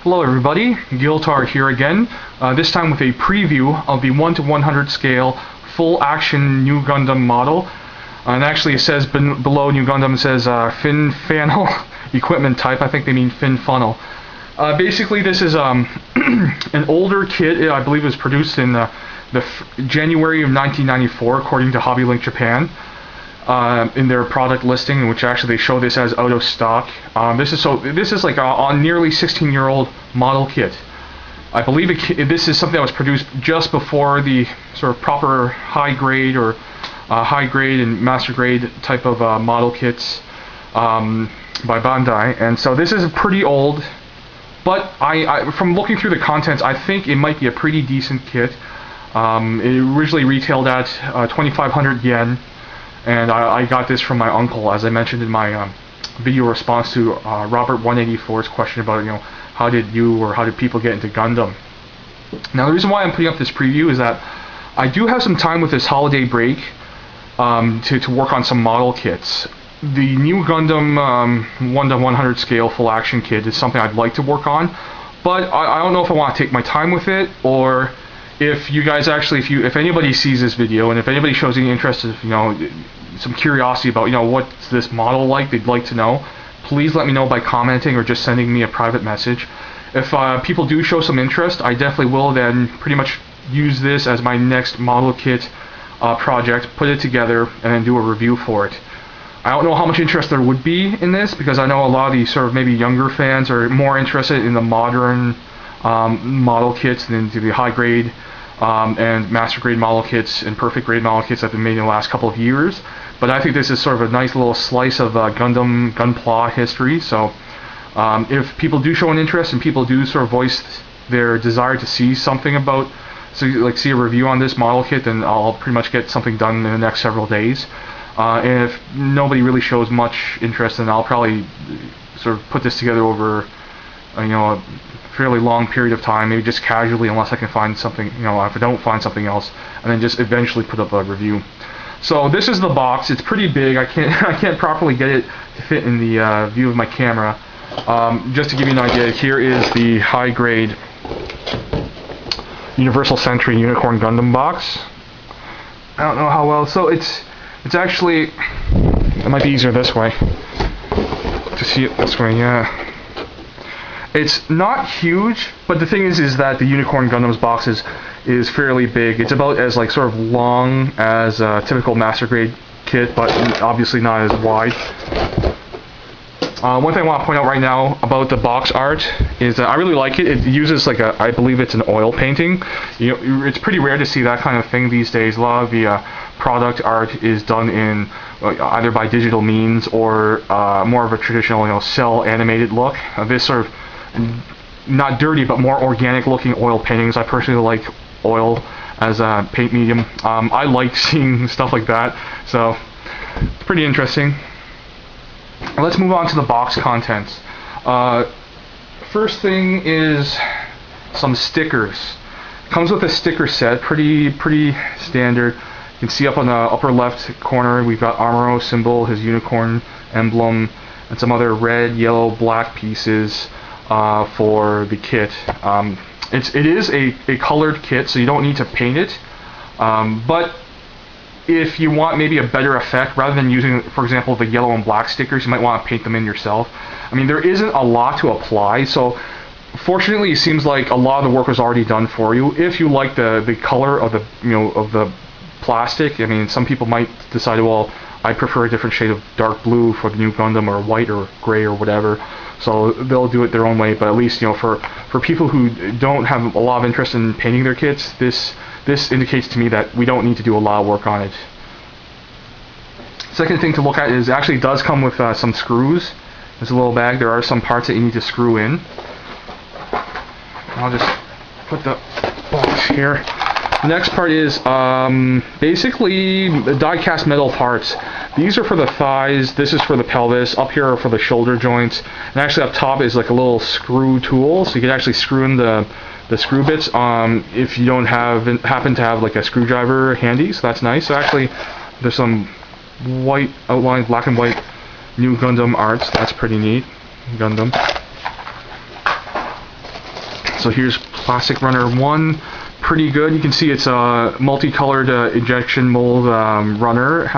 Hello everybody, Giltar here again, this time with a preview of the 1/100 scale full action Nu-Gundam model. And actually it says below Nu-Gundam, it says fin funnel equipment type. I think they mean fin funnel. Basically this is an older kit. I believe it was produced in January of 1994 according to HobbyLink Japan. In their product listing, which actually they show this as out of stock. This is like a nearly 16-year-old model kit. I believe this is something that was produced just before the sort of proper high grade or high grade and master grade type of model kits by Bandai, and so this is pretty old. But from looking through the contents, I think it might be a pretty decent kit. It originally retailed at 2,500 yen. And I got this from my uncle, as I mentioned in my video response to Robert 184's question about, how did people get into Gundam? Now the reason why I'm putting up this preview is that I do have some time with this holiday break to work on some model kits. The Nu-Gundam 1/100 scale full action kit is something I'd like to work on, but I don't know if I want to take my time with it, or if you guys actually, if anybody sees this video and if anybody shows any interest, some curiosity about, what's this model like, they'd like to know, please let me know by commenting or just sending me a private message. If people do show some interest, I definitely will then pretty much use this as my next model kit project, put it together, and then do a review for it. I don't know how much interest there would be in this, because I know a lot of these sort of maybe younger fans are more interested in the modern model kits than the high grade and master grade model kits and perfect grade model kits that have been made in the last couple of years. But I think this is sort of a nice little slice of Gunpla history. So if people do show an interest and people do sort of voice their desire to see something about, see a review on this model kit, then I'll pretty much get something done in the next several days. And if nobody really shows much interest, then I'll probably sort of put this together over a fairly long period of time, maybe just casually, unless I can find something, if I don't find something else, and then just eventually put up a review. So this is the box. It's pretty big. I can't properly get it to fit in the view of my camera. Just to give you an idea, here is the high grade Universal Century Unicorn Gundam box. I don't know how well. So it's actually, it might be easier this way to see it this way. Yeah. It's not huge, but the thing is that the Unicorn Gundam's box is fairly big. It's about as sort of long as a typical master grade kit, but obviously not as wide. One thing I want to point out right now about the box art is that I really like it. It uses I believe it's an oil painting. It's pretty rare to see that kind of thing these days. A lot of the product art is done in either by digital means or more of a traditional, cell animated look. This sort of not dirty but more organic looking oil paintings. I personally like oil as a paint medium. I like seeing stuff like that, so it's pretty interesting. Let's move on to the box contents. First thing is some stickers. Comes with a sticker set, pretty standard. You can see up on the upper left corner we've got Amuro symbol, his unicorn emblem, and some other red, yellow, black pieces for the kit. It is a colored kit, so you don't need to paint it, but if you want maybe a better effect, rather than using, for example, the yellow and black stickers, you might want to paint them in yourself. I mean, there isn't a lot to apply, so fortunately it seems like a lot of the work was already done for you. If you like the color of the plastic, I mean, some people might decide, well, I prefer a different shade of dark blue for the Nu-Gundam, or white or gray or whatever, so they'll do it their own way. But at least, for people who don't have a lot of interest in painting their kits, this indicates to me that we don't need to do a lot of work on it. Second thing to look at is it actually does come with some screws. There's a little bag. There are some parts that you need to screw in. I'll just put the box here. The next part is basically the die-cast metal parts. These are for the thighs, this is for the pelvis, up here are for the shoulder joints, and actually up top is like a little screw tool, so you can actually screw in the screw bits if you don't happen to have like a screwdriver handy, so that's nice. So actually there's some white outline, black and white Nu-Gundam arts, that's pretty neat. Gundam. So here's plastic runner 1, pretty good. You can see it's a multicolored injection mold runner,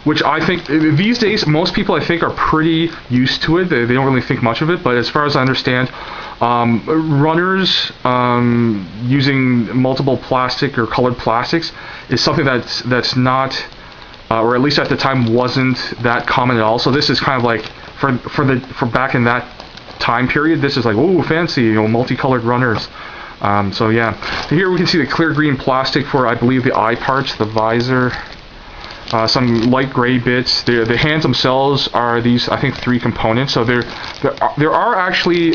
which I think these days most people I think are pretty used to it. They don't really think much of it, but as far as I understand, runners using multiple plastic or colored plastics is something that's not, or at least at the time wasn't that common at all. So this is kind of like for back in that time period, this is like, oh, fancy, you know, multicolored runners. So yeah, here we can see the clear green plastic for, I believe, the eye parts, the visor. Some light gray bits. The hands themselves are these, I think, 3 components. So there are actually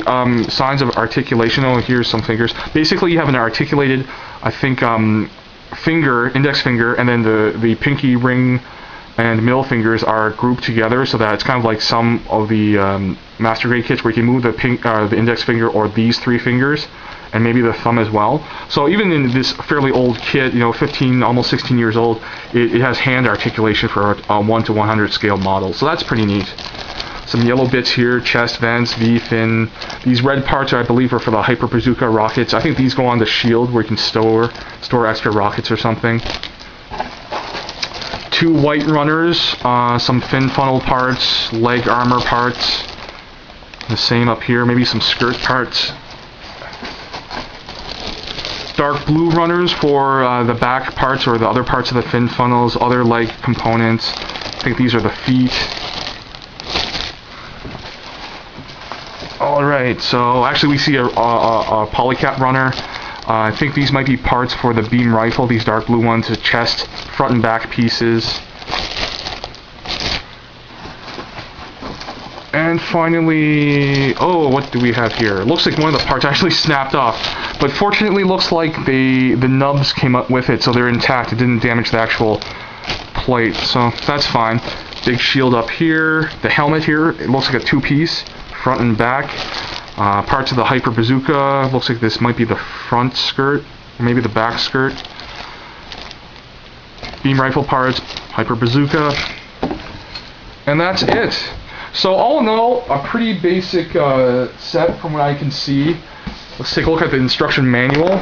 signs of articulation. Oh, here's some fingers. Basically, you have an articulated, I think, finger, index finger, and then the pinky ring and middle fingers are grouped together, so that it's kind of like some of the master grade kits where you can move the index finger or these 3 fingers, and maybe the thumb as well. So even in this fairly old kit, you know, 15, almost 16 years old, it has hand articulation for a 1 to 100 scale model. So that's pretty neat. Some yellow bits here, chest vents, V-fin. These red parts, I believe, are for the Hyper Bazooka rockets. I think these go on the shield where you can store extra rockets or something. 2 white runners, some fin funnel parts, leg armor parts. The same up here, maybe some skirt parts. Dark blue runners for the back parts or the other parts of the fin funnels, other leg components. I think these are the feet. Alright, so actually we see a polycap runner. I think these might be parts for the beam rifle, these dark blue ones, the chest, front and back pieces. And finally, oh, what do we have here? It looks like one of the parts actually snapped off, but fortunately looks like the nubs came up with it, so they're intact. It didn't damage the actual plate, so that's fine. Big shield up here. The helmet here, it looks like a 2-piece, front and back. Parts of the Hyper Bazooka, looks like this might be the front skirt, or maybe the back skirt. Beam rifle parts, Hyper Bazooka, and that's it. So all in all, a pretty basic set from what I can see. Let's take a look at the instruction manual.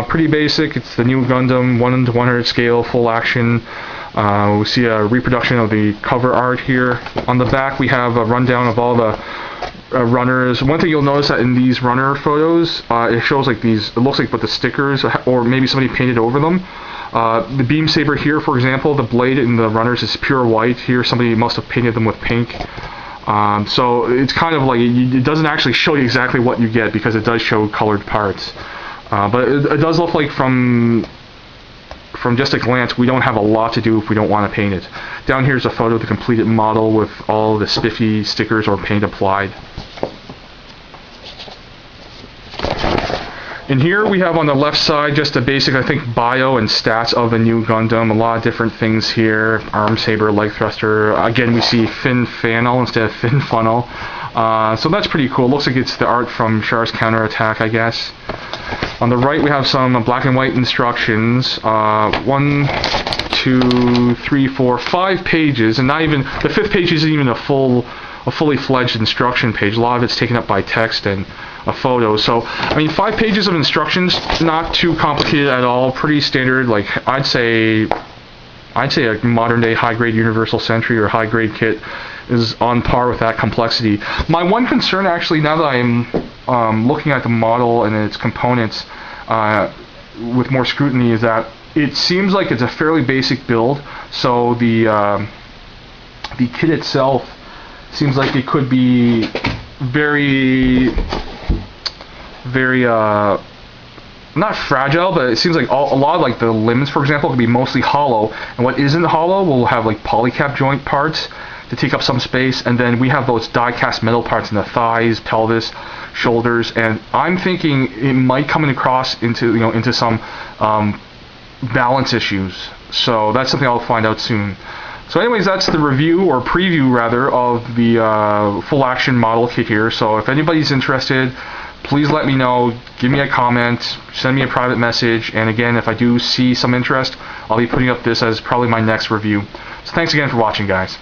Pretty basic. It's the Nu-Gundam 1 to 100 scale, full action. We see a reproduction of the cover art here. On the back we have a rundown of all the runners. One thing you'll notice that in these runner photos, it shows like these, it looks like with the stickers, or maybe somebody painted over them. The beam saber here, for example, the blade in the runners is pure white. Here somebody must have painted them with pink. So it's kind of like, it doesn't actually show you exactly what you get because it does show colored parts. But it does look like from just a glance, we don't have a lot to do if we don't want to paint it. Down here is a photo of the completed model with all the spiffy stickers or paint applied. And here we have on the left side just a basic, I think, bio and stats of the Nu-Gundam. A lot of different things here. Arm saber, leg thruster. Again, we see fin funnel instead of fin funnel. So that's pretty cool. Looks like it's the art from Char's Counterattack, I guess. On the right we have some black and white instructions. 1, 2, 3, 4, 5 pages, and not even the 5th page isn't even a fully fledged instruction page. A lot of it's taken up by text and a photo. So I mean, 5 pages of instructions, not too complicated at all. Pretty standard. Like I'd say a modern day high grade Universal Sentry or high grade kit is on par with that complexity. My one concern, actually, now that I'm looking at the model and its components with more scrutiny, is that it seems like it's a fairly basic build. So the kit itself seems like it could be very not fragile, but it seems like a lot of like the limbs, for example, could be mostly hollow, and what isn't hollow will have like polycap joint parts to take up some space, and then we have those die-cast metal parts in the thighs, pelvis, shoulders, and I'm thinking it might come across into some balance issues. So that's something I'll find out soon. So anyways, that's the review, or preview rather, of the full action model kit here. So if anybody's interested, please let me know, give me a comment, send me a private message, and again, if I do see some interest, I'll be putting up this as probably my next review. So thanks again for watching, guys.